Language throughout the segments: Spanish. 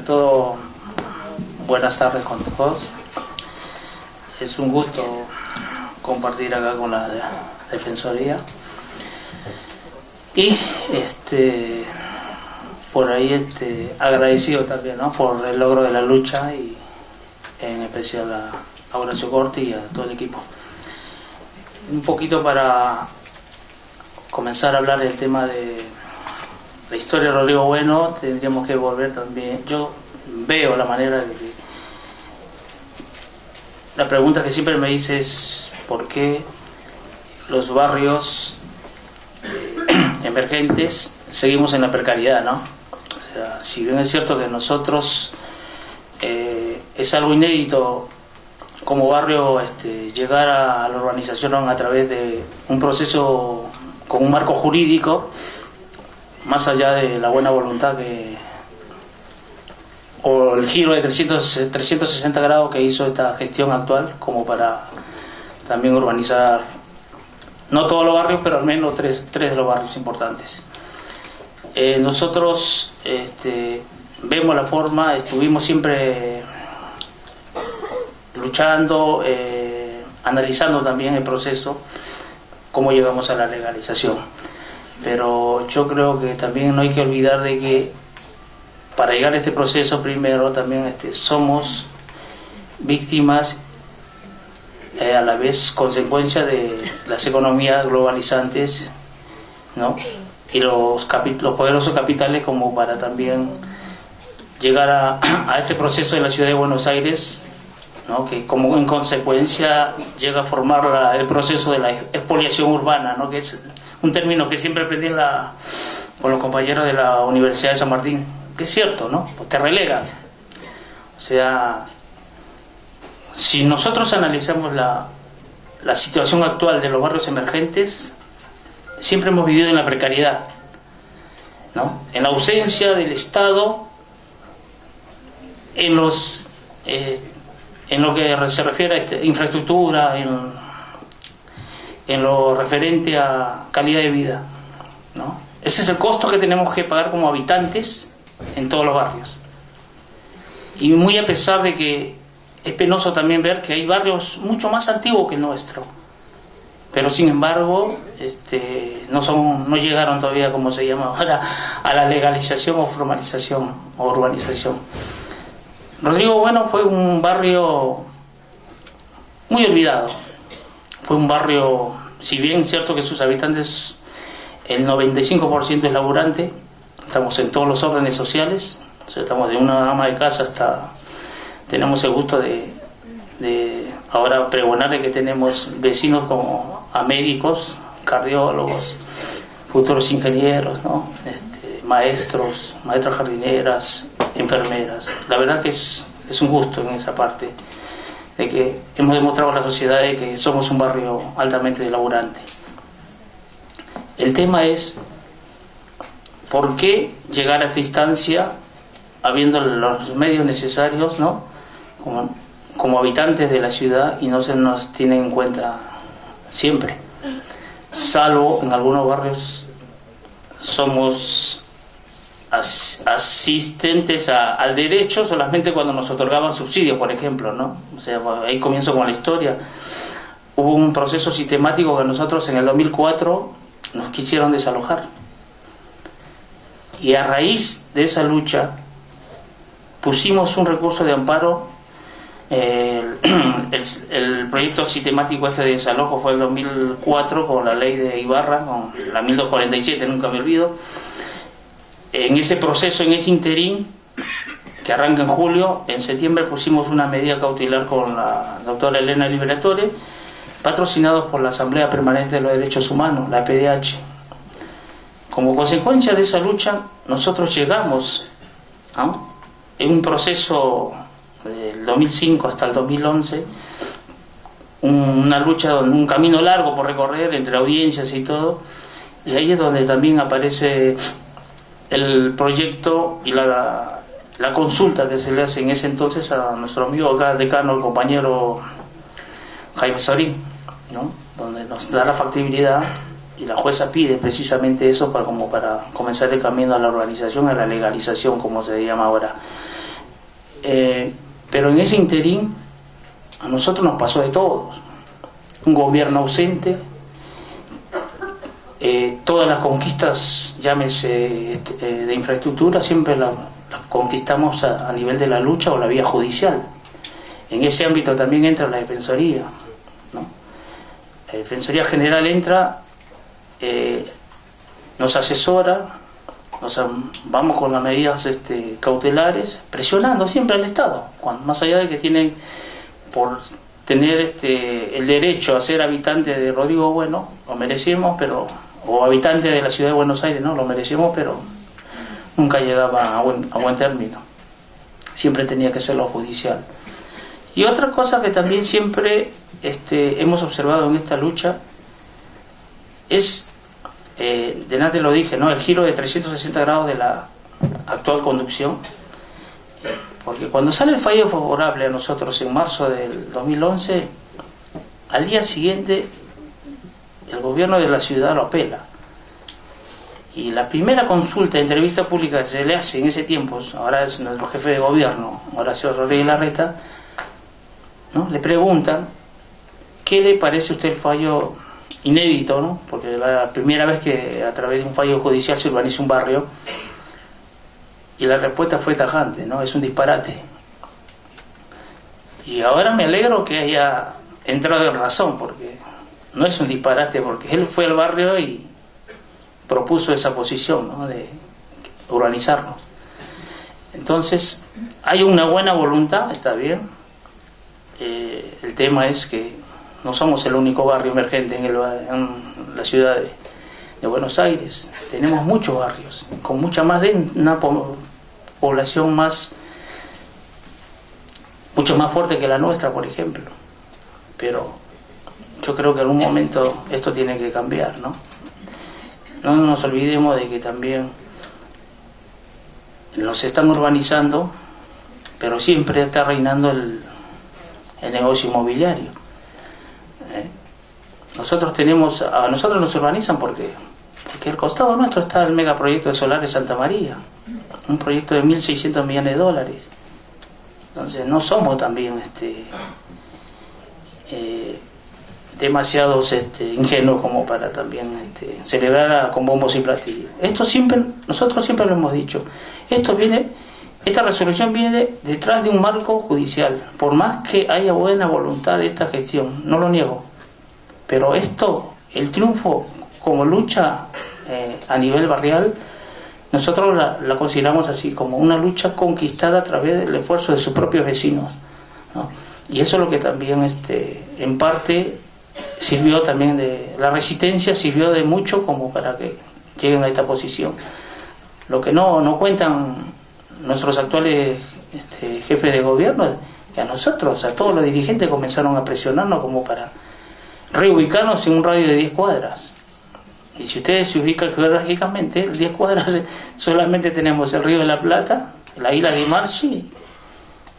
todo, buenas tardes con todos. Es un gusto compartir acá con la Defensoría. Y por ahí agradecido también, ¿no?, por el logro de la lucha, y en especial a Horacio Corti y a todo el equipo. Un poquito para comenzar a hablar del tema de la historia de Rodrigo Bueno, tendríamos que volver también. Yo veo la manera de que la pregunta que siempre me dice es ¿por qué los barrios emergentes seguimos en la precariedad, ¿no? O sea, si bien es cierto que nosotros es algo inédito como barrio llegar a la urbanización a través de un proceso con un marco jurídico, más allá de la buena voluntad o el giro de 360 grados que hizo esta gestión actual, como para también urbanizar no todos los barrios, pero al menos tres de los barrios importantes. Nosotros vemos la forma, estuvimos siempre luchando, analizando también el proceso, cómo llegamos a la legalización. Pero yo creo que también no hay que olvidar de que para llegar a este proceso primero también somos víctimas, a la vez consecuencia de las economías globalizantes, ¿no?, y los poderosos capitales, como para también llegar a este proceso en la ciudad de Buenos Aires, ¿no?, que como en consecuencia llega a formar el proceso de la expoliación urbana, ¿no?, que es un término que siempre aprendí con los compañeros de la Universidad de San Martín, que es cierto, ¿no?, te relegan. O sea, si nosotros analizamos la situación actual de los barrios emergentes, siempre hemos vivido en la precariedad, ¿no?, en la ausencia del Estado, en lo que se refiere a infraestructura, en lo referente a calidad de vida, ¿no? Ese es el costo que tenemos que pagar como habitantes en todos los barrios. Y muy a pesar de que es penoso también ver que hay barrios mucho más antiguos que el nuestro, pero sin embargo no llegaron todavía, como se llama ahora, a la legalización o formalización o urbanización. Rodrigo Bueno fue un barrio muy olvidado. Fue un barrio, si bien es cierto que sus habitantes, el 95% es laburante, estamos en todos los órdenes sociales, o sea, estamos de una ama de casa hasta, tenemos el gusto de ahora pregonar de que tenemos vecinos como a médicos, cardiólogos, futuros ingenieros, ¿no?, maestras jardineras, enfermeras. La verdad que es un gusto en esa parte, de que hemos demostrado a la sociedad de que somos un barrio altamente laburante. El tema es ¿por qué llegar a esta instancia habiendo los medios necesarios, ¿no?, como habitantes de la ciudad, y no se nos tienen en cuenta siempre? Salvo en algunos barrios somos asistentes al derecho solamente cuando nos otorgaban subsidios, por ejemplo, ¿no? O sea, ahí comienzo con la historia. Hubo un proceso sistemático que nosotros en el 2004 nos quisieron desalojar, y a raíz de esa lucha pusimos un recurso de amparo. El proyecto sistemático de desalojo fue el 2004 con la ley de Ibarra, con la 1247, nunca me olvido. En ese proceso, en ese interín que arranca en julio, en septiembre pusimos una medida cautelar con la doctora Elena Liberatore, patrocinados por la Asamblea Permanente de los Derechos Humanos, la APDH. Como consecuencia de esa lucha, nosotros llegamos, ¿no?, en un proceso del 2005 hasta el 2011, una lucha, un camino largo por recorrer entre audiencias y todo, y ahí es donde también aparece el proyecto y la consulta que se le hace en ese entonces a nuestro amigo acá decano, el compañero Jaime Sorín, ¿no?, donde nos da la factibilidad, y la jueza pide precisamente eso para comenzar el camino a la urbanización, a la legalización, como se llama ahora. Pero en ese interín a nosotros nos pasó de todos. Un gobierno ausente, todas las conquistas, llámese de infraestructura, siempre las conquistamos a nivel de la lucha o la vía judicial. En ese ámbito también entra la Defensoría, ¿no? La Defensoría General entra, nos asesora, vamos con las medidas cautelares, presionando siempre al Estado, más allá de que tienen por tener el derecho a ser habitante de Rodrigo Bueno, lo merecemos, o habitante de la ciudad de Buenos Aires, ¿no? Lo merecemos, pero nunca llegaba a buen término. Siempre tenía que ser lo judicial. Y otra cosa que también siempre hemos observado en esta lucha es, delante lo dije, ¿no? El giro de 360 grados de la actual conducción. Porque cuando sale el fallo favorable a nosotros en marzo del 2011, al día siguiente el gobierno de la ciudad lo apela. Y la primera consulta, entrevista pública que se le hace en ese tiempo, ahora es nuestro jefe de gobierno, Horacio Rodríguez Larreta, ¿no? Le preguntan qué le parece a usted el fallo inédito, ¿no? Porque la primera vez que a través de un fallo judicial se urbaniza un barrio. Y la respuesta fue tajante, ¿no? Es un disparate. Y ahora me alegro que haya entrado en razón, porque no es un disparate, porque él fue al barrio y propuso esa posición, ¿no? De urbanizarnos. Entonces, hay una buena voluntad, está bien. El tema es que no somos el único barrio emergente en la ciudad de Buenos Aires. Tenemos muchos barrios con mucha más una población mucho más fuerte que la nuestra, por ejemplo. Pero yo creo que en algún momento esto tiene que cambiar, ¿no? No nos olvidemos de que también nos están urbanizando, pero siempre está reinando el negocio inmobiliario. A nosotros nos urbanizan porque al costado nuestro está el megaproyecto de solares Santa María, un proyecto de 1.600 millones de dólares. Entonces no somos también demasiados ingenuos como para también celebrar con bombos y platillos. Nosotros siempre lo hemos dicho, esta resolución viene detrás de un marco judicial, por más que haya buena voluntad de esta gestión, no lo niego, pero el triunfo como lucha a nivel barrial, nosotros la consideramos así, como una lucha conquistada a través del esfuerzo de sus propios vecinos, ¿no? Y eso es lo que también en parte sirvió también la resistencia sirvió de mucho como para que lleguen a esta posición. Lo que no cuentan nuestros actuales jefes de gobierno, que a nosotros, a todos los dirigentes, comenzaron a presionarnos como para reubicarnos en un radio de 10 cuadras. Y si ustedes se ubican geográficamente, 10 cuadras solamente tenemos el Río de la Plata, la isla de Marchi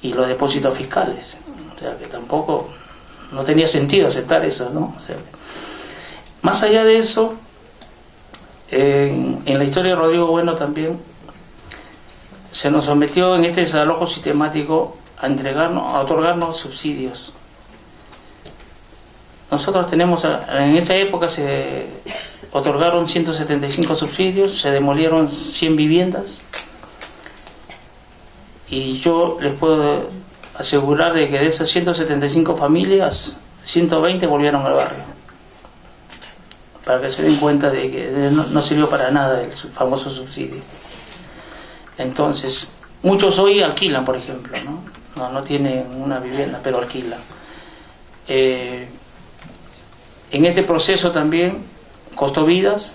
y los depósitos fiscales. O sea que tampoco, no tenía sentido aceptar eso, ¿no? O sea, más allá de eso, en la historia de Rodrigo Bueno también se nos sometió en este desalojo sistemático a otorgarnos subsidios. Nosotros en esa época se otorgaron 175 subsidios, se demolieron 100 viviendas y yo les puedo asegurar de que de esas 175 familias, 120 volvieron al barrio, para que se den cuenta de que no sirvió para nada el famoso subsidio. Entonces, muchos hoy alquilan, por ejemplo, no tienen una vivienda, pero alquilan. En este proceso también costó vidas.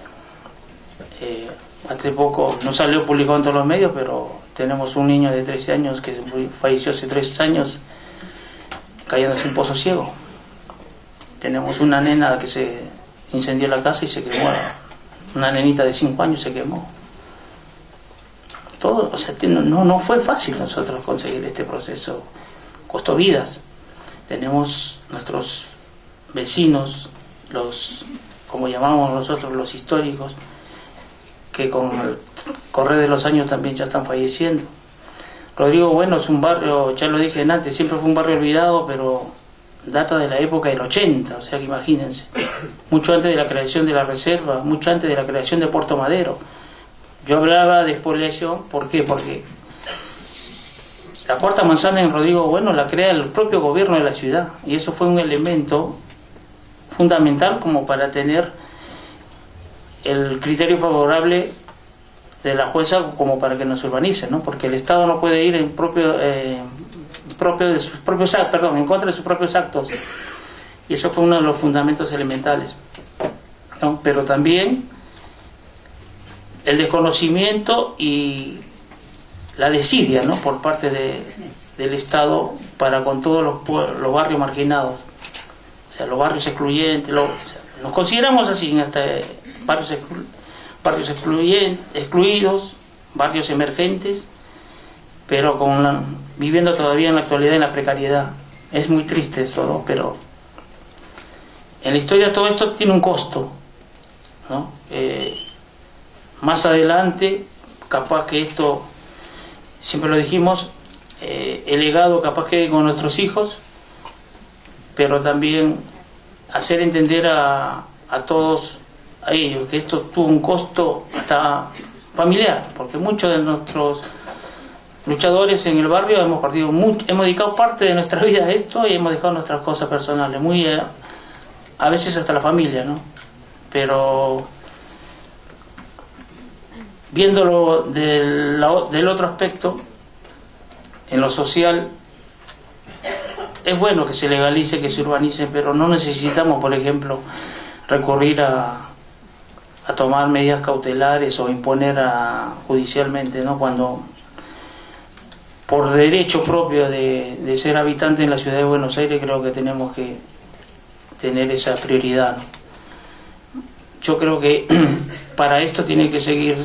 Hace poco no salió publicado en todos los medios, pero tenemos un niño de 13 años que falleció hace 3 años cayéndose en un pozo ciego. Tenemos una nena que se incendió la casa y se quemó. Una nenita de 5 años se quemó. Todo, o sea, no fue fácil nosotros conseguir este proceso. Costó vidas. Tenemos nuestros vecinos, como llamamos nosotros, los históricos, que con el correr de los años también ya están falleciendo. Rodrigo Bueno es un barrio, ya lo dije antes, siempre fue un barrio olvidado, pero data de la época del 80, o sea que imagínense, mucho antes de la creación de la reserva, mucho antes de la creación de Puerto Madero. Yo hablaba de expoliación, ¿por qué? Porque la cuarta manzana en Rodrigo Bueno la crea el propio gobierno de la ciudad, y eso fue un elemento fundamental como para tener el criterio favorable de la jueza como para que nos urbanice, ¿no? Porque el Estado no puede ir en en contra de sus propios actos, y eso fue uno de los fundamentos elementales, ¿no? Pero también el desconocimiento y la desidia, ¿no?, por parte del Estado para con todos los barrios marginados, o sea, los barrios excluyentes, nos consideramos así en este barrios excluidos, barrios emergentes, pero viviendo todavía en la actualidad en la precariedad. Es muy triste esto, ¿no? Pero en la historia todo esto tiene un costo, ¿no? Más adelante, capaz que esto, siempre lo dijimos, el legado capaz que con nuestros hijos, pero también hacer entender a todos a ellos que esto tuvo un costo hasta familiar, porque muchos de nuestros luchadores en el barrio hemos dedicado parte de nuestra vida a esto y hemos dejado nuestras cosas personales, a veces hasta la familia, ¿no? Pero viéndolo del otro aspecto, en lo social, es bueno que se legalice, que se urbanice, pero no necesitamos, por ejemplo, recurrir a tomar medidas cautelares o imponer judicialmente, ¿no? Cuando por derecho propio de ser habitante en la ciudad de Buenos Aires creo que tenemos que tener esa prioridad, ¿no? Yo creo que para esto tiene que seguir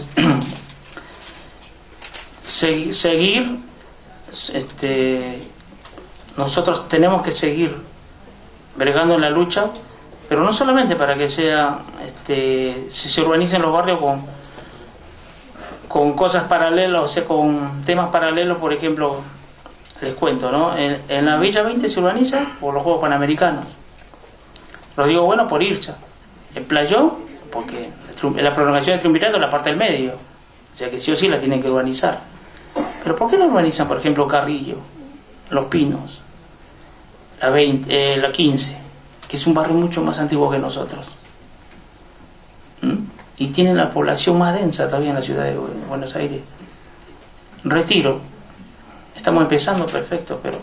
nosotros tenemos que seguir bregando en la lucha, pero no solamente para que se urbanicen los barrios con cosas paralelas, o sea, con temas paralelos. Por ejemplo, les cuento, ¿no? En la Villa 20 se urbaniza por los Juegos Panamericanos, Rodrigo Bueno por IRSA, el Playón porque la prolongación del Triunvirato es la parte del medio, o sea que sí o sí la tienen que urbanizar. Pero ¿por qué no urbanizan, por ejemplo, Carrillo, Los Pinos, la 15, que es un barrio mucho más antiguo que nosotros? Y tienen la población más densa todavía en la ciudad de Buenos Aires. Retiro, estamos empezando, perfecto, pero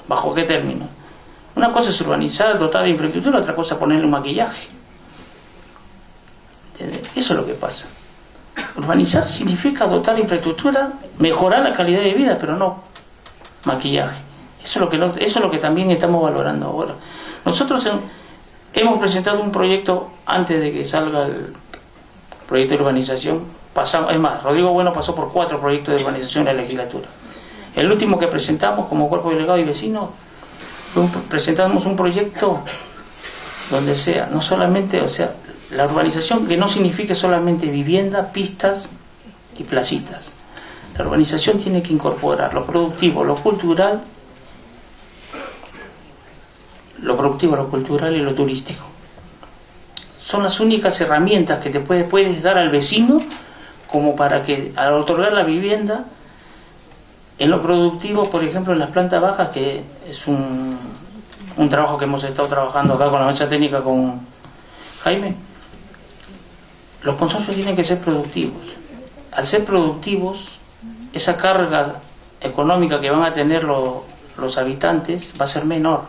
¿bajo qué término? Una cosa es urbanizar, dotar de infraestructura, otra cosa es ponerle un maquillaje. ¿Entiendes? Eso es lo que pasa. Urbanizar significa dotar de infraestructura, mejorar la calidad de vida, pero no maquillaje. Eso es lo que también estamos valorando ahora. Nosotros hemos presentado un proyecto antes de que salga el proyecto de urbanización. Es más, Rodrigo Bueno pasó por 4 proyectos de urbanización en la legislatura. El último que presentamos como cuerpo delegado y vecino, presentamos un proyecto donde sea, no solamente, o sea, la urbanización que no signifique solamente vivienda, pistas y placitas. La urbanización tiene que incorporar lo productivo, lo cultural y lo turístico. Son las únicas herramientas que te puedes dar al vecino como para que, al otorgar la vivienda, en lo productivo, por ejemplo, en las plantas bajas, que es un trabajo que hemos estado trabajando acá con la mesa técnica con Jaime, los consorcios tienen que ser productivos. Al ser productivos, esa carga económica que van a tener los habitantes va a ser menor,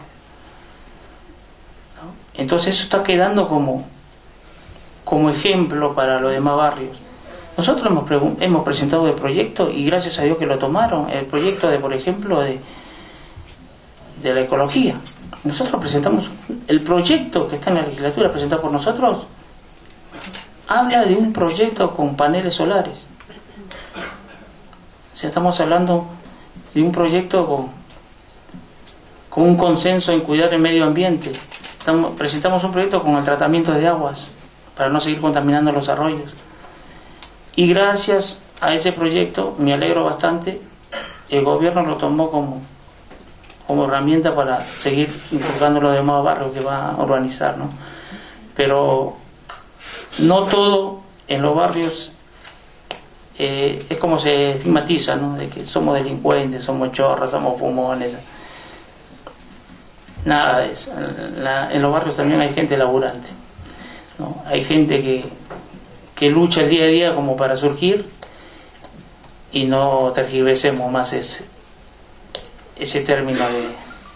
¿no? Entonces eso está quedando como ejemplo para los demás barrios. Nosotros hemos presentado el proyecto y gracias a Dios que lo tomaron, el proyecto por ejemplo, de la ecología. Nosotros presentamos el proyecto que está en la legislatura presentado por nosotros, habla de un proyecto con paneles solares. O sea, estamos hablando de un proyecto con un consenso en cuidar el medio ambiente. Presentamos un proyecto con el tratamiento de aguas para no seguir contaminando los arroyos. Y gracias a ese proyecto, me alegro bastante, el gobierno lo tomó como herramienta para seguir inculcando los demás barrios que va a urbanizar, ¿no? Pero no todo en los barrios es como se estigmatiza, ¿no? De que somos delincuentes, somos chorras, somos fumones. Nada de eso. En los barrios también hay gente laburante, ¿no? Hay gente que lucha el día a día como para surgir, y no tergiversemos más ese término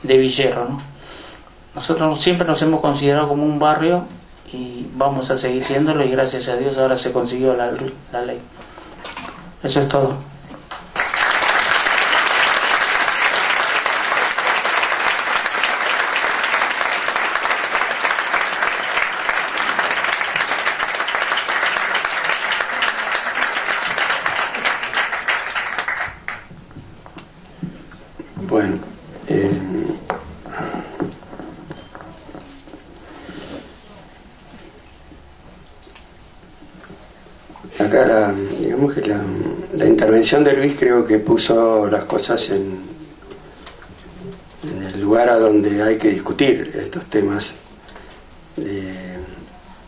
de villero, ¿no? Nosotros siempre nos hemos considerado como un barrio y vamos a seguir siéndolo, y gracias a Dios ahora se consiguió la ley. Eso es todo. Bueno, acá digamos que la intervención de Luis creo que puso las cosas en el lugar a donde hay que discutir estos temas, de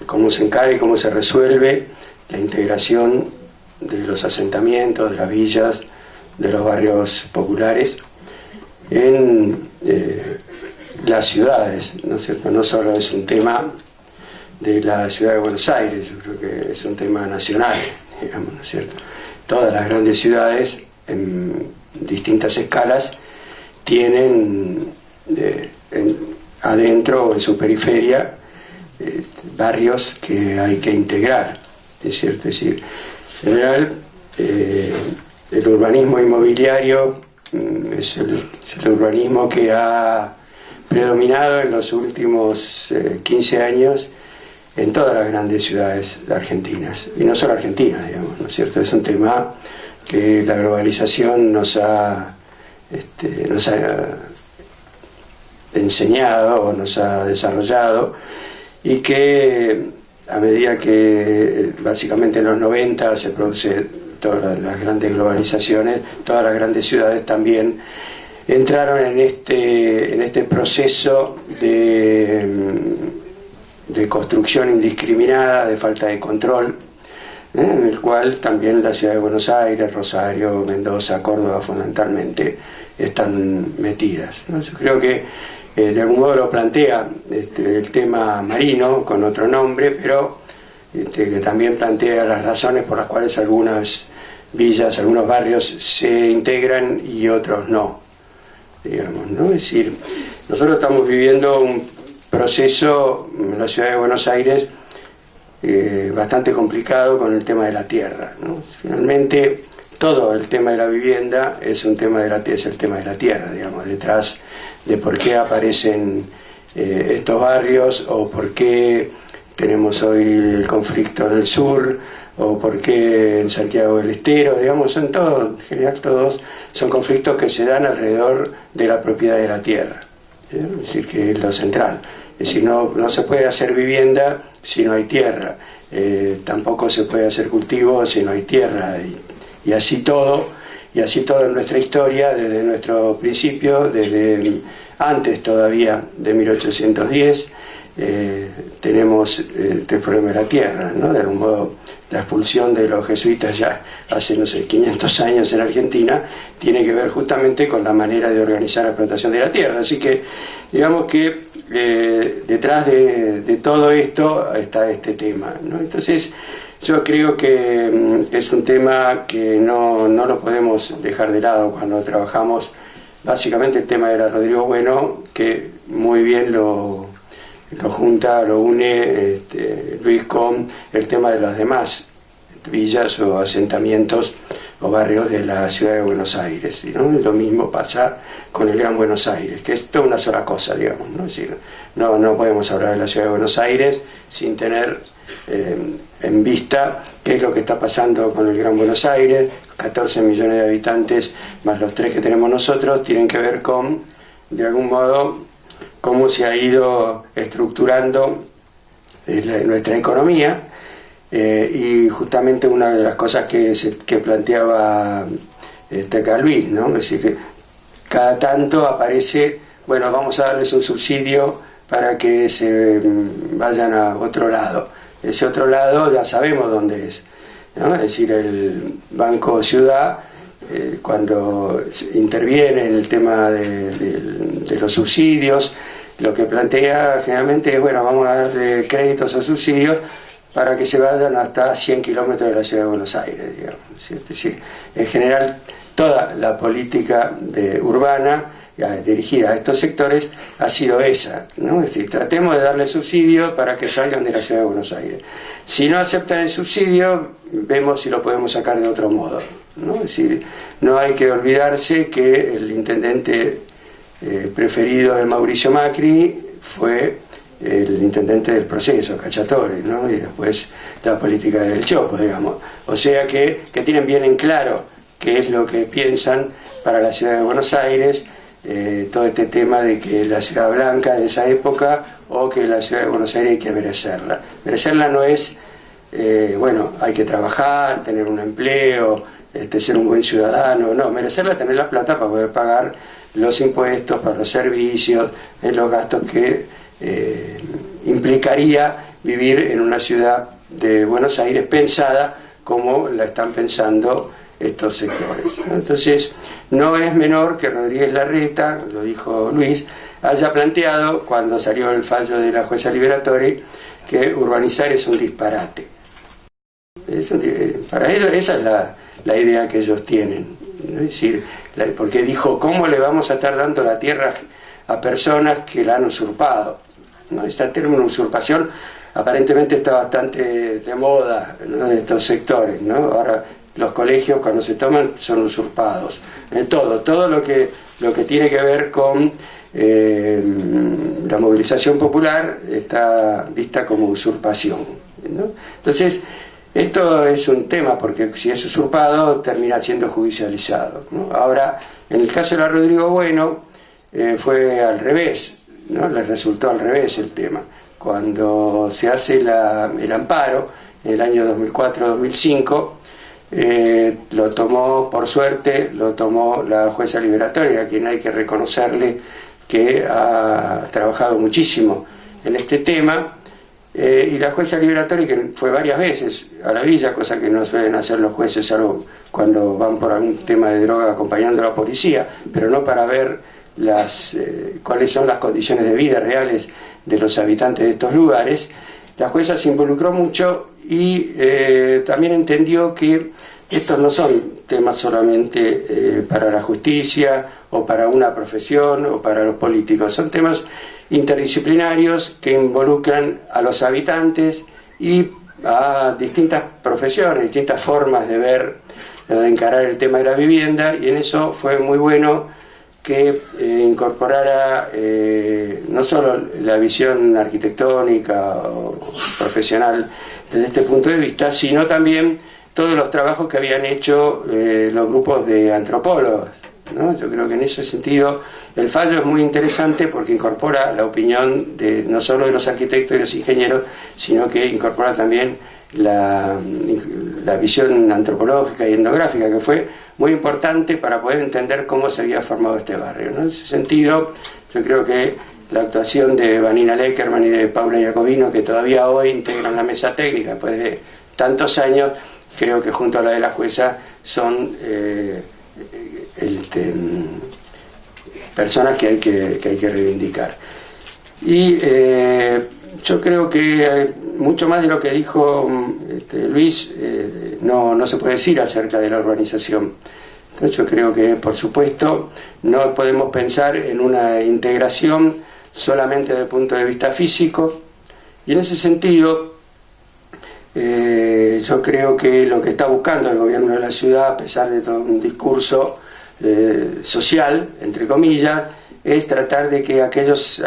cómo se encara y cómo se resuelve la integración de los asentamientos, de las villas, de los barrios populares en las ciudades, ¿no es cierto? No solo es un tema de la ciudad de Buenos Aires, yo creo que es un tema nacional, digamos, ¿no es cierto? Todas las grandes ciudades, en distintas escalas, tienen adentro o en su periferia barrios que hay que integrar, ¿es cierto? Es decir, en general, el urbanismo inmobiliario es el urbanismo que ha predominado en los últimos 15 años en todas las grandes ciudades argentinas, y no solo argentinas, digamos, ¿no es cierto? Es un tema que la globalización nos ha enseñado o nos ha desarrollado, y que a medida que básicamente en los 90 se produce todas las grandes globalizaciones, todas las grandes ciudades también entraron en este proceso de construcción indiscriminada, de falta de control, en el cual también la ciudad de Buenos Aires, Rosario, Mendoza, Córdoba fundamentalmente están metidas, ¿no? Yo creo que de algún modo lo plantea el tema Marino con otro nombre, pero que también plantea las razones por las cuales algunas villas, algunos barrios se integran y otros no, digamos, ¿no? Es decir, nosotros estamos viviendo un proceso en la ciudad de Buenos Aires bastante complicado con el tema de la tierra, ¿no? Finalmente todo el tema de la vivienda es el tema de la tierra, digamos, detrás de por qué aparecen estos barrios, o por qué tenemos hoy el conflicto en el sur, o por qué en Santiago del Estero, digamos, son todos, en general todos son conflictos que se dan alrededor de la propiedad de la tierra, ¿sí? Es decir, que es lo central. Es decir, no se puede hacer vivienda si no hay tierra, tampoco se puede hacer cultivo si no hay tierra, y así todo en nuestra historia, desde nuestro principio, desde antes todavía de 1810, tenemos el problema de la tierra, ¿no? De algún modo, la expulsión de los jesuitas ya hace, no sé, 500 años en Argentina, tiene que ver justamente con la manera de organizar la explotación de la tierra. Así que, digamos que detrás de todo esto está este tema, ¿no? Entonces, yo creo que es un tema que no lo podemos dejar de lado cuando trabajamos. Básicamente el tema de la Rodrigo Bueno, que muy bien lo junta, lo une Luis con el tema de las demás villas o asentamientos o barrios de la ciudad de Buenos Aires, ¿no? Y lo mismo pasa con el Gran Buenos Aires, que es toda una sola cosa, digamos, ¿no? Es decir, no podemos hablar de la ciudad de Buenos Aires sin tener en vista qué es lo que está pasando con el Gran Buenos Aires. 14 millones de habitantes más los 3 que tenemos nosotros tienen que ver con, de algún modo, cómo se ha ido estructurando nuestra economía, y justamente una de las cosas que planteaba acá Luis, ¿no? Es decir, que cada tanto aparece, bueno, vamos a darles un subsidio para que se vayan a otro lado. Ese otro lado ya sabemos dónde es, ¿no? Es decir, el Banco Ciudad, cuando interviene en el tema de los subsidios, lo que plantea generalmente es, bueno, vamos a darle créditos o subsidios para que se vayan hasta 100 kilómetros de la ciudad de Buenos Aires, digamos, ¿sí? Es decir, en general toda la política urbana dirigida a estos sectores ha sido esa, ¿no? Es decir, tratemos de darle subsidios para que salgan de la ciudad de Buenos Aires. Si no aceptan el subsidio, vemos si lo podemos sacar de otro modo, ¿no? Es decir, no hay que olvidarse que el intendente preferido de Mauricio Macri fue el intendente del proceso, Cacciatore, ¿no? Y después la política del Chopo, digamos. O sea que tienen bien en claro qué es lo que piensan para la ciudad de Buenos Aires, todo este tema de que la ciudad blanca de esa época, o que la ciudad de Buenos Aires hay que merecerla. Merecerla no es, bueno, hay que trabajar, tener un empleo, ser un buen ciudadano, no, merecerla es tener la plata para poder pagar los impuestos, para los servicios, los gastos que implicaría vivir en una ciudad de Buenos Aires pensada como la están pensando estos sectores. Entonces, no es menor que Rodríguez Larreta, lo dijo Luis, haya planteado, cuando salió el fallo de la jueza Liberatori, que urbanizar es un disparate. Para ellos esa es la idea que ellos tienen, ¿no? Es decir, porque dijo, ¿cómo le vamos a estar dando la tierra a personas que la han usurpado? ¿No? Este término usurpación aparentemente está bastante de moda, ¿no? De estos sectores, ¿no? Ahora los colegios cuando se toman son usurpados. Todo lo que tiene que ver con la movilización popular está vista como usurpación, ¿no? Entonces, esto es un tema, porque si es usurpado termina siendo judicializado, ¿no? Ahora, en el caso de la Rodrigo Bueno, fue al revés, ¿no? Le resultó al revés el tema. Cuando se hace el amparo, en el año 2004-2005, lo tomó, por suerte, lo tomó la jueza Liberatoria, a quien hay que reconocerle que ha trabajado muchísimo en este tema, y la jueza Liberatoria, que fue varias veces a la villa, cosa que no suelen hacer los jueces, salvo cuando van por algún tema de droga acompañando a la policía, pero no para ver cuáles son las condiciones de vida reales de los habitantes de estos lugares. La jueza se involucró mucho y también entendió que estos no son temas solamente para la justicia o para una profesión o para los políticos, son temas interdisciplinarios que involucran a los habitantes y a distintas profesiones, distintas formas de ver, de encarar el tema de la vivienda, y en eso fue muy bueno que incorporara no solo la visión arquitectónica o profesional desde este punto de vista, sino también todos los trabajos que habían hecho los grupos de antropólogos, ¿no? Yo creo que en ese sentido el fallo es muy interesante porque incorpora la opinión no solo de los arquitectos y los ingenieros, sino que incorpora también la visión antropológica y etnográfica, que fue muy importante para poder entender cómo se había formado este barrio, ¿no? En ese sentido, yo creo que la actuación de Vanina Leckerman y de Paula Jacobino, que todavía hoy integran la mesa técnica después de tantos años, creo que junto a la de la jueza son personas que hay que reivindicar. Y yo creo que mucho más de lo que dijo Luis no se puede decir acerca de la urbanización. Entonces yo creo que, por supuesto, no podemos pensar en una integración solamente desde el punto de vista físico, y en ese sentido yo creo que lo que está buscando el gobierno de la ciudad, a pesar de todo un discurso social, entre comillas, es tratar de que aquellos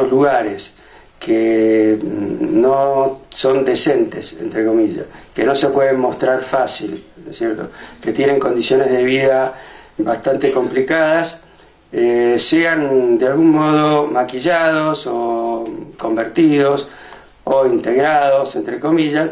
lugares que no son decentes, entre comillas, que no se pueden mostrar fácil, ¿no es cierto?, que tienen condiciones de vida bastante complicadas, sean de algún modo maquillados o convertidos o integrados, entre comillas,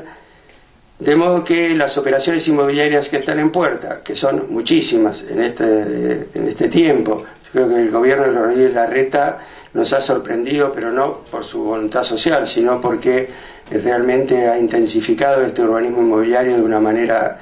De modo que las operaciones inmobiliarias que están en puerta, que son muchísimas en este tiempo, yo creo que el gobierno de Rodríguez Larreta nos ha sorprendido, pero no por su voluntad social, sino porque realmente ha intensificado este urbanismo inmobiliario de una manera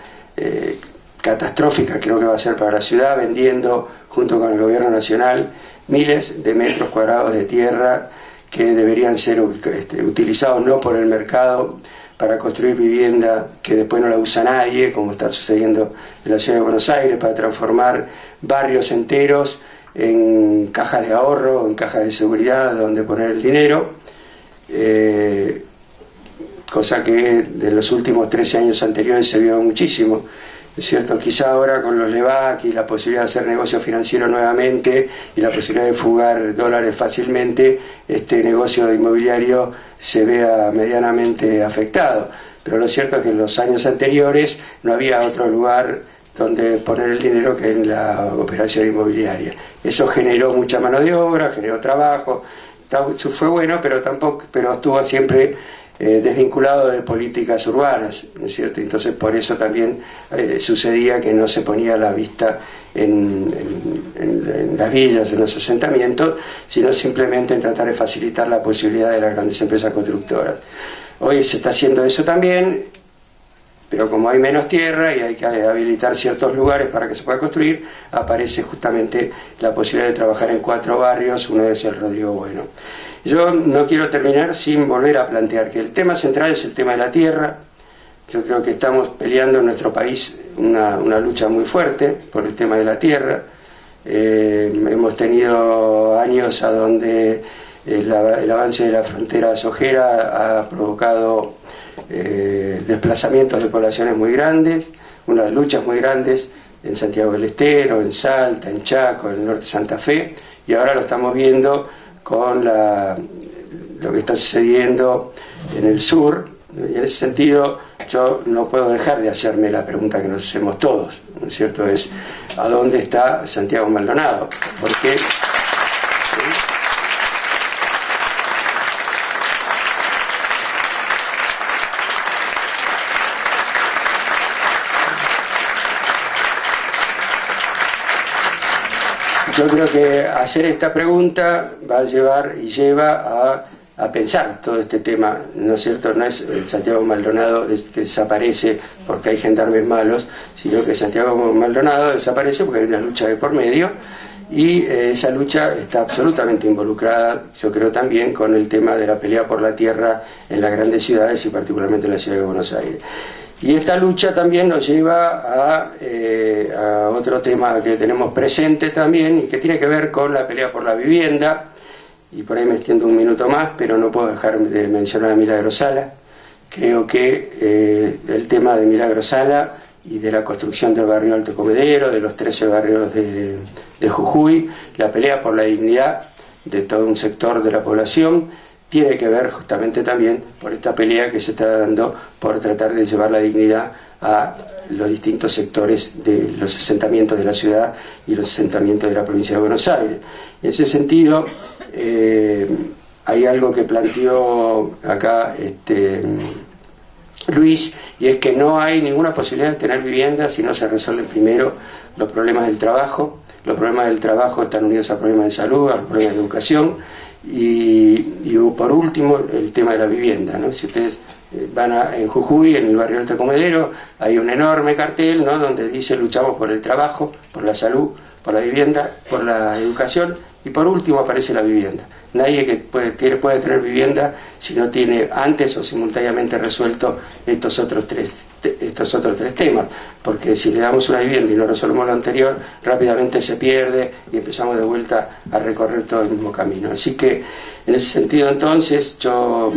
catastrófica, creo que va a ser para la ciudad, vendiendo junto con el gobierno nacional miles de metros cuadrados de tierra que deberían ser utilizados no por el mercado para construir vivienda que después no la usa nadie, como está sucediendo en la ciudad de Buenos Aires, para transformar barrios enteros en cajas de ahorro, en cajas de seguridad donde poner el dinero, cosa que de los últimos 13 años anteriores se vio muchísimo. Es cierto, quizá ahora con los LEVAC y la posibilidad de hacer negocio financiero nuevamente y la posibilidad de fugar dólares fácilmente, este negocio inmobiliario se vea medianamente afectado. Pero lo cierto es que en los años anteriores no había otro lugar donde poner el dinero que en la operación inmobiliaria. Eso generó mucha mano de obra, generó trabajo, fue bueno, pero estuvo siempre desvinculado de políticas urbanas, ¿no es cierto? Entonces por eso también sucedía que no se ponía la vista en las villas, en los asentamientos, sino simplemente en tratar de facilitar la posibilidad de las grandes empresas constructoras. Hoy se está haciendo eso también, pero como hay menos tierra y hay que habilitar ciertos lugares para que se pueda construir, aparece justamente la posibilidad de trabajar en 4 barrios, uno es el Rodrigo Bueno. Yo no quiero terminar sin volver a plantear que el tema central es el tema de la tierra. Yo creo que estamos peleando en nuestro país una lucha muy fuerte por el tema de la tierra. Hemos tenido años a donde el avance de la frontera sojera ha provocado desplazamientos de poblaciones muy grandes, unas luchas muy grandes en Santiago del Estero, en Salta, en Chaco, en el norte de Santa Fe, y ahora lo estamos viendo con lo que está sucediendo en el sur. Y en ese sentido yo no puedo dejar de hacerme la pregunta que nos hacemos todos, ¿no es cierto? Es ¿a dónde está Santiago Maldonado? Porque yo creo que hacer esta pregunta va a llevar y lleva a pensar todo este tema, ¿no es cierto? No es Santiago Maldonado que desaparece porque hay gendarmes malos, sino que Santiago Maldonado desaparece porque hay una lucha de por medio, y esa lucha está absolutamente involucrada, yo creo, también con el tema de la pelea por la tierra en las grandes ciudades y particularmente en la ciudad de Buenos Aires. Y esta lucha también nos lleva a otro tema que tenemos presente también y que tiene que ver con la pelea por la vivienda, y por ahí me extiendo un minuto más, pero no puedo dejar de mencionar a Milagro Sala. Creo que el tema de Milagro Sala y de la construcción del barrio Alto Comedero, de los 13 barrios de Jujuy, la pelea por la dignidad de todo un sector de la población, tiene que ver justamente también por esta pelea que se está dando por tratar de llevar la dignidad a los distintos sectores de los asentamientos de la ciudad y los asentamientos de la provincia de Buenos Aires. En ese sentido, hay algo que planteó acá Luis, y es que no hay ninguna posibilidad de tener vivienda si no se resuelven primero los problemas del trabajo. Los problemas del trabajo están unidos a problemas de salud, a problemas de educación, y por último el tema de la vivienda, ¿no? Si ustedes van en Jujuy, en el barrio Alto Comedero, hay un enorme cartel, ¿no?, donde dice luchamos por el trabajo, por la salud, por la vivienda, por la educación, y por último aparece la vivienda. Nadie que puede tener vivienda si no tiene antes o simultáneamente resuelto estos otros tres temas, porque si le damos una vivienda y no resolvemos lo anterior, rápidamente se pierde y empezamos de vuelta a recorrer todo el mismo camino. Así que en ese sentido, entonces, yo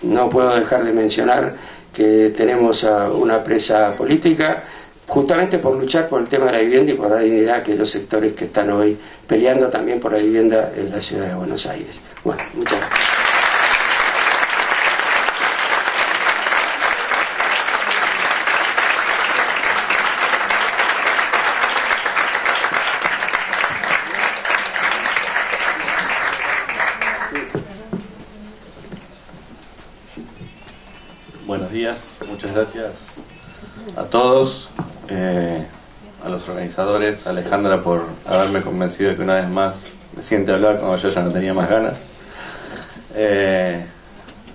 no puedo dejar de mencionar que tenemos a una presa política justamente por luchar por el tema de la vivienda y por la dignidad de aquellos sectores que están hoy peleando también por la vivienda en la ciudad de Buenos Aires. Bueno, muchas gracias. Bueno, Buenos días, muchas gracias a todos, a los organizadores, a Alejandra por haberme convencido de que una vez más me siente hablar cuando yo ya no tenía más ganas,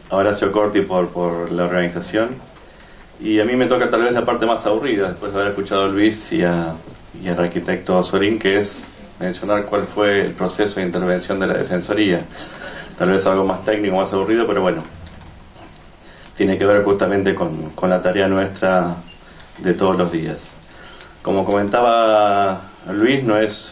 a Horacio Corti por la organización, y a mí me toca tal vez la parte más aburrida después de haber escuchado a Luis y al arquitecto Sorín, que es mencionar cuál fue el proceso de intervención de la Defensoría. Tal vez algo más técnico, más aburrido, pero bueno, tiene que ver justamente con la tarea nuestra de todos los días. Como comentaba Luis, no es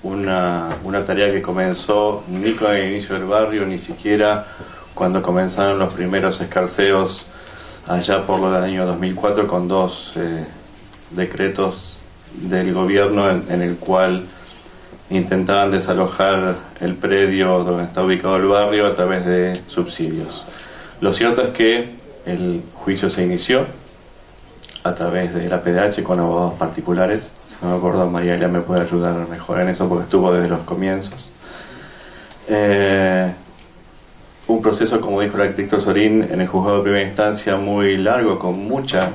una tarea que comenzó ni con el inicio del barrio, ni siquiera cuando comenzaron los primeros escarceos allá por lo del año 2004 con dos decretos del gobierno en el cual intentaban desalojar el predio donde está ubicado el barrio a través de subsidios. Lo cierto es que el juicio se inició a través de la PDH con abogados particulares. Si no me acuerdo, María Elia me puede ayudar mejor en eso porque estuvo desde los comienzos. Un proceso, como dijo el arquitecto Sorín, en el juzgado de primera instancia muy largo, con mucha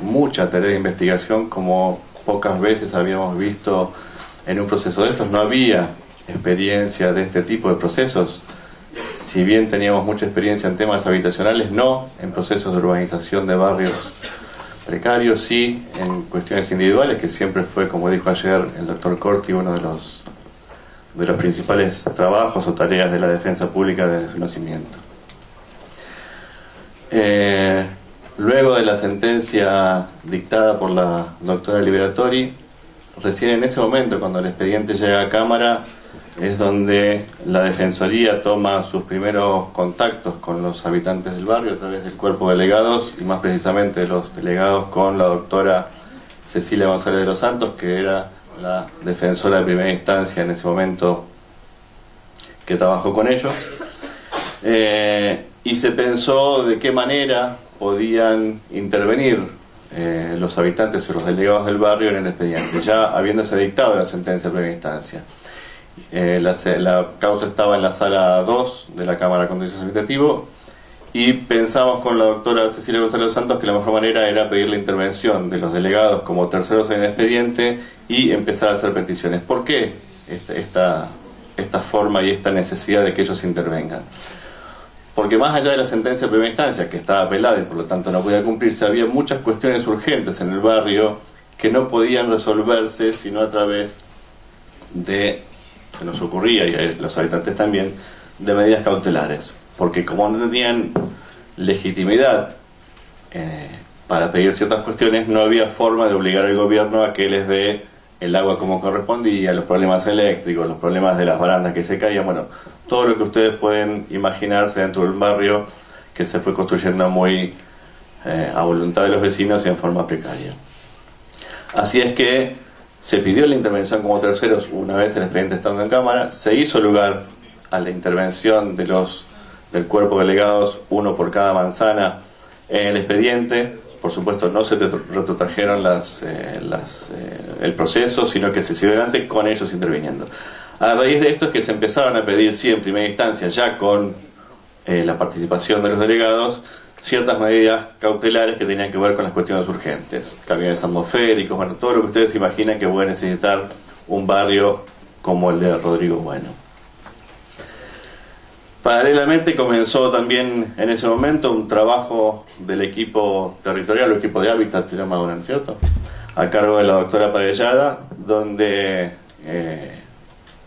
tarea de investigación, como pocas veces habíamos visto en un proceso de estos. No había experiencia de este tipo de procesos. Si bien teníamos mucha experiencia en temas habitacionales, no en procesos de urbanización de barrios precarios, sí en cuestiones individuales, que siempre fue, como dijo ayer el doctor Corti, uno de los principales trabajos o tareas de la defensa pública desde su nacimiento. Luego de la sentencia dictada por la doctora Liberatori, recién en ese momento, cuando el expediente llega a Cámara, es donde la Defensoría toma sus primeros contactos con los habitantes del barrio a través del cuerpo de delegados, y más precisamente los delegados con la doctora Cecilia González de los Santos, que era la defensora de primera instancia en ese momento que trabajó con ellos, y se pensó de qué manera podían intervenir los habitantes o los delegados del barrio en el expediente, ya habiéndose dictado la sentencia de primera instancia. La causa estaba en la sala 2 de la Cámara de Contencioso Administrativo, y pensamos con la doctora Cecilia González Santos que la mejor manera era pedir la intervención de los delegados como terceros en el expediente y empezar a hacer peticiones. ¿Por qué esta forma y esta necesidad de que ellos intervengan? Porque más allá de la sentencia de primera instancia, que estaba apelada y por lo tanto no podía cumplirse, había muchas cuestiones urgentes en el barrio que no podían resolverse sino a través de, se nos ocurría, y a los habitantes también, de medidas cautelares. Porque como no tenían legitimidad para pedir ciertas cuestiones, no había forma de obligar al gobierno a que les dé el agua como correspondía, los problemas eléctricos, los problemas de las barandas que se caían, bueno, todo lo que ustedes pueden imaginarse dentro del barrio que se fue construyendo muy a voluntad de los vecinos y en forma precaria. Así es que se pidió la intervención como terceros una vez el expediente estando en Cámara, se hizo lugar a la intervención del cuerpo de delegados, uno por cada manzana en el expediente. Por supuesto no se retrotrajeron el proceso, sino que se siguió adelante con ellos interviniendo. A raíz de esto es que se empezaron a pedir, sí, en primera instancia, ya con la participación de los delegados, ciertas medidas cautelares que tenían que ver con las cuestiones urgentes, camiones atmosféricos, bueno, todo lo que ustedes imaginan que puede necesitar un barrio como el de Rodrigo Bueno. Paralelamente comenzó también en ese momento un trabajo del equipo territorial, o equipo de hábitat, se llama ahora, ¿no es cierto?, a cargo de la doctora Parellada, donde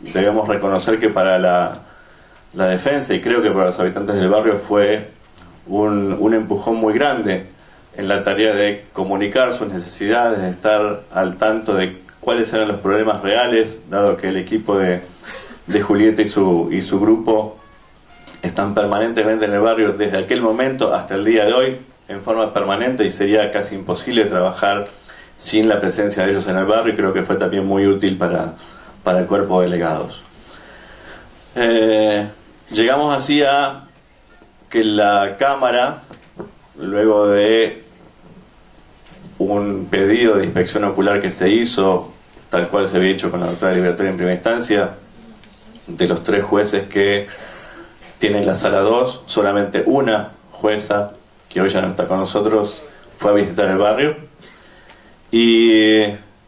debemos reconocer que para la defensa, y creo que para los habitantes del barrio, fue un empujón muy grande en la tarea de comunicar sus necesidades, de estar al tanto de cuáles eran los problemas reales, dado que el equipo de Julieta y su grupo están permanentemente en el barrio desde aquel momento hasta el día de hoy, en forma permanente, y sería casi imposible trabajar sin la presencia de ellos en el barrio, y creo que fue también muy útil para el cuerpo de delegados. Llegamos así a que la Cámara, luego de un pedido de inspección ocular que se hizo, tal cual se había hecho con la doctora Liberatoria en primera instancia, de los 3 jueces que tienen la sala 2, solamente una jueza que hoy ya no está con nosotros, fue a visitar el barrio. Y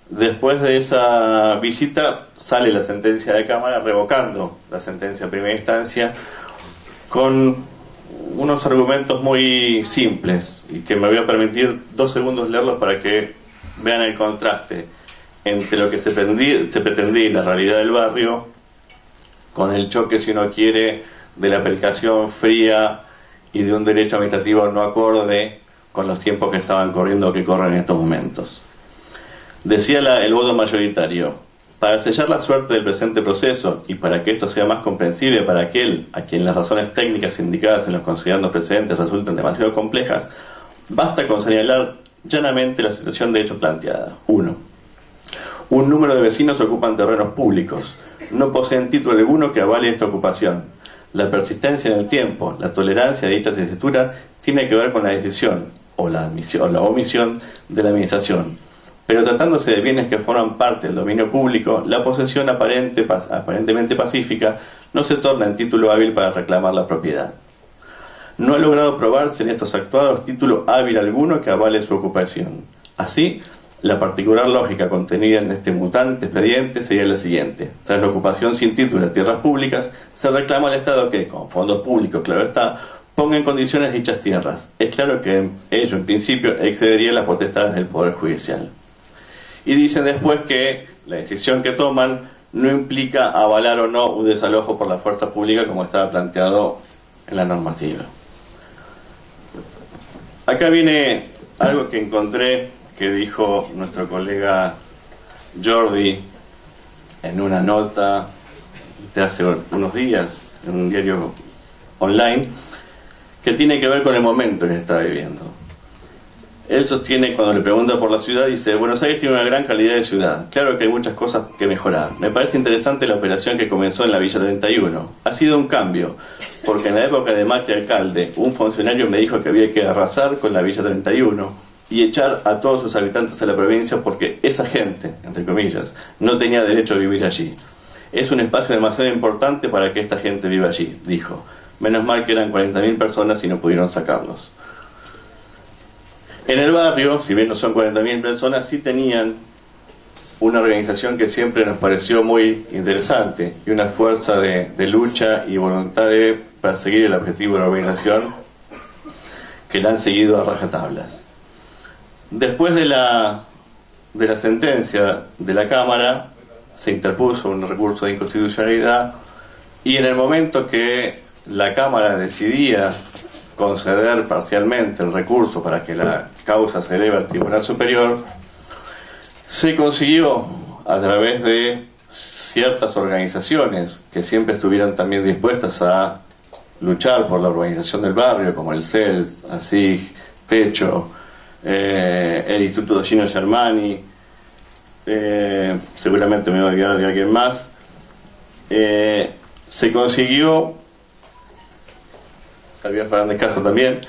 después de esa visita sale la sentencia de Cámara revocando la sentencia de primera instancia con unos argumentos muy simples y que me voy a permitir 2 segundos leerlos para que vean el contraste entre lo que se pretendía y la realidad del barrio, con el choque, si uno quiere, de la aplicación fría y de un derecho administrativo no acorde con los tiempos que estaban corriendo o que corren en estos momentos. Decía el voto mayoritario: para sellar la suerte del presente proceso y para que esto sea más comprensible para aquel a quien las razones técnicas indicadas en los considerandos precedentes resulten demasiado complejas, basta con señalar llanamente la situación de hecho planteada. 1. Un número de vecinos ocupan terrenos públicos. No poseen título alguno que avale esta ocupación. La persistencia en el tiempo, la tolerancia de dicha escritura tiene que ver con la decisión o la omisión de la administración. Pero tratándose de bienes que forman parte del dominio público, la posesión aparentemente pacífica no se torna en título hábil para reclamar la propiedad. No ha logrado probarse en estos actuados título hábil alguno que avale su ocupación. Así, la particular lógica contenida en este mutante expediente sería la siguiente: tras la ocupación sin título de tierras públicas, se reclama al Estado que, con fondos públicos, claro está, ponga en condiciones dichas tierras. Es claro que ello, en principio, excedería las potestades del Poder Judicial. Y dicen después que la decisión que toman no implica avalar o no un desalojo por la fuerza pública como estaba planteado en la normativa. Acá viene algo que encontré que dijo nuestro colega Jordi en una nota de hace unos días en un diario online, que tiene que ver con el momento que se está viviendo. Él sostiene, cuando le pregunta por la ciudad, dice: Buenos Aires tiene una gran calidad de ciudad. Claro que hay muchas cosas que mejorar. Me parece interesante la operación que comenzó en la Villa 31. Ha sido un cambio, porque en la época de Macri alcalde, un funcionario me dijo que había que arrasar con la Villa 31 y echar a todos sus habitantes a la provincia porque esa gente, entre comillas, no tenía derecho a vivir allí. Es un espacio demasiado importante para que esta gente viva allí, dijo. Menos mal que eran 40.000 personas y no pudieron sacarlos. En el barrio, si bien no son 40.000 personas, sí tenían una organización que siempre nos pareció muy interesante y una fuerza de lucha y voluntad de perseguir el objetivo de la organización que la han seguido a rajatablas. Después de la sentencia de la Cámara, se interpuso un recurso de inconstitucionalidad y en el momento que la Cámara decidía conceder parcialmente el recurso para que la causa se eleve al Tribunal Superior, se consiguió a través de ciertas organizaciones que siempre estuvieron también dispuestas a luchar por la urbanización del barrio, como el CELS, ASIG, Techo, el Instituto Gino Germani, seguramente me voy a olvidar de alguien más, se consiguió, Javier Fernández Castro también,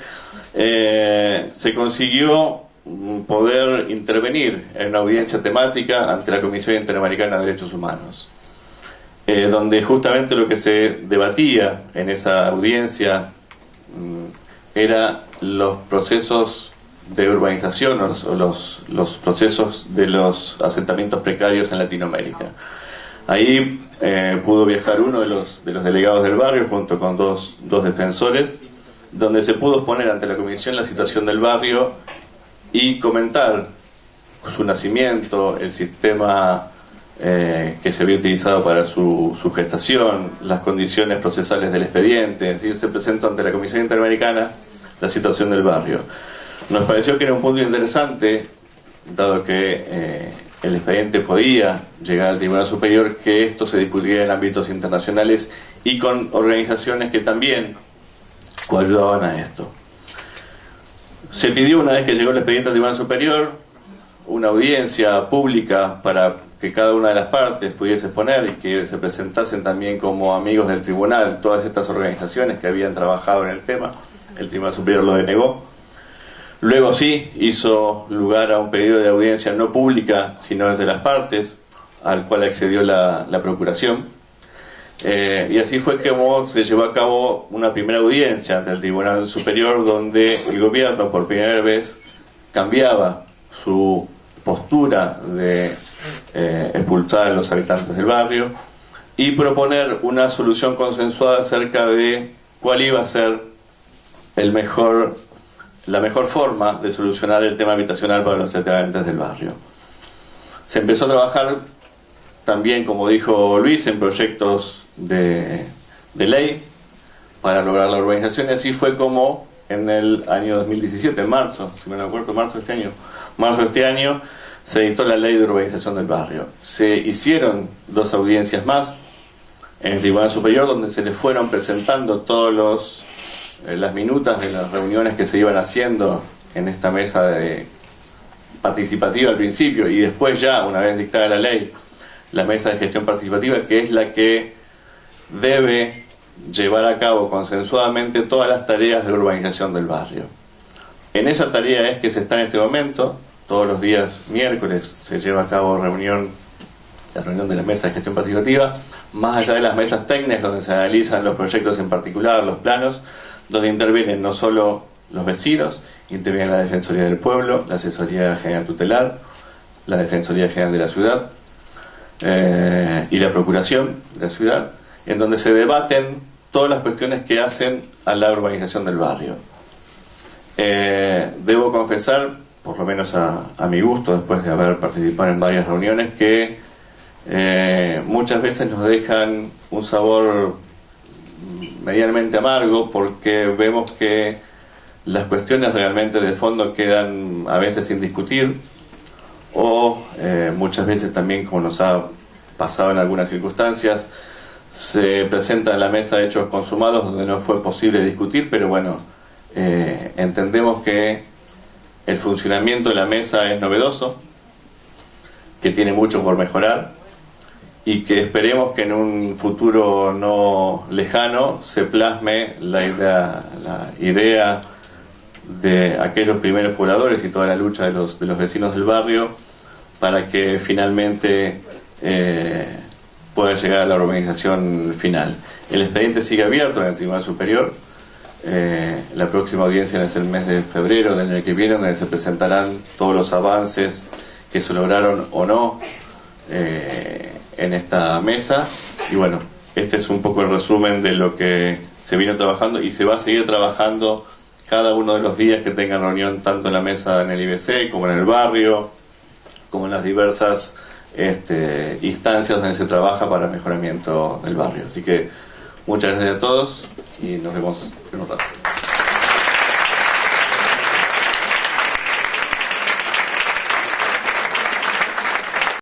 se consiguió poder intervenir en una audiencia temática ante la Comisión Interamericana de Derechos Humanos, donde justamente lo que se debatía en esa audiencia era los procesos de urbanización o los procesos de los asentamientos precarios en Latinoamérica. Ahí pudo viajar uno de los delegados del barrio junto con dos defensores, donde se pudo exponer ante la comisión la situación del barrio y comentar su nacimiento, el sistema que se había utilizado para su gestación, las condiciones procesales del expediente. Es decir, se presentó ante la Comisión Interamericana la situación del barrio. Nos pareció que era un punto interesante, dado que el expediente podía llegar al Tribunal Superior, que esto se discutiera en ámbitos internacionales y con organizaciones que también coayudaban a esto. Se pidió, una vez que llegó el expediente al Tribunal Superior, una audiencia pública para que cada una de las partes pudiese exponer y que se presentasen también como amigos del tribunal todas estas organizaciones que habían trabajado en el tema. El Tribunal Superior lo denegó. Luego sí hizo lugar a un pedido de audiencia no pública, sino desde las partes, al cual accedió la Procuración. Y así fue como se llevó a cabo una primera audiencia ante el Tribunal Superior, donde el gobierno por primera vez cambiaba su postura de expulsar a los habitantes del barrio y proponer una solución consensuada acerca de cuál iba a ser la mejor forma de solucionar el tema habitacional para los habitantes del barrio. Se empezó a trabajar también, como dijo Luis, en proyectos de ley para lograr la urbanización, y así fue como en el año 2017, en marzo, si me acuerdo, marzo de este año, se dictó la ley de urbanización del barrio. Se hicieron 2 audiencias más en el Tribunal Superior, donde se les fueron presentando todas las minutas de las reuniones que se iban haciendo en esta mesa participativa al principio, y después ya, una vez dictada la ley, la mesa de gestión participativa, que es la que debe llevar a cabo consensuadamente todas las tareas de urbanización del barrio. En esa tarea es que se está en este momento. Todos los días miércoles se lleva a cabo la reunión de la mesa de gestión participativa, más allá de las mesas técnicas donde se analizan los proyectos en particular, los planos, donde intervienen no solo los vecinos, interviene la Defensoría del Pueblo, la Asesoría General Tutelar, la Defensoría General de la Ciudad y la Procuración de la Ciudad, en donde se debaten todas las cuestiones que hacen a la urbanización del barrio. Debo confesar, por lo menos a mi gusto, después de haber participado en varias reuniones, que muchas veces nos dejan un sabor medianamente amargo, porque vemos que las cuestiones realmente de fondo quedan a veces sin discutir, o muchas veces también, como nos ha pasado en algunas circunstancias, se presentan en la mesa hechos consumados donde no fue posible discutir, pero bueno, entendemos que el funcionamiento de la mesa es novedoso, que tiene mucho por mejorar, y que esperemos que en un futuro no lejano se plasme la idea de aquellos primeros pobladores y toda la lucha de los vecinos del barrio para que finalmente pueda llegar a la urbanización final. El expediente sigue abierto en el Tribunal Superior. La próxima audiencia es el mes de febrero del año que viene, donde se presentarán todos los avances que se lograron o no en esta mesa. Y bueno, este es un poco el resumen de lo que se vino trabajando y se va a seguir trabajando cada uno de los días que tengan reunión, tanto en la mesa en el IBC como en el barrio, como en las diversas instancias donde se trabaja para el mejoramiento del barrio. Así que muchas gracias a todos y nos vemos en un rato.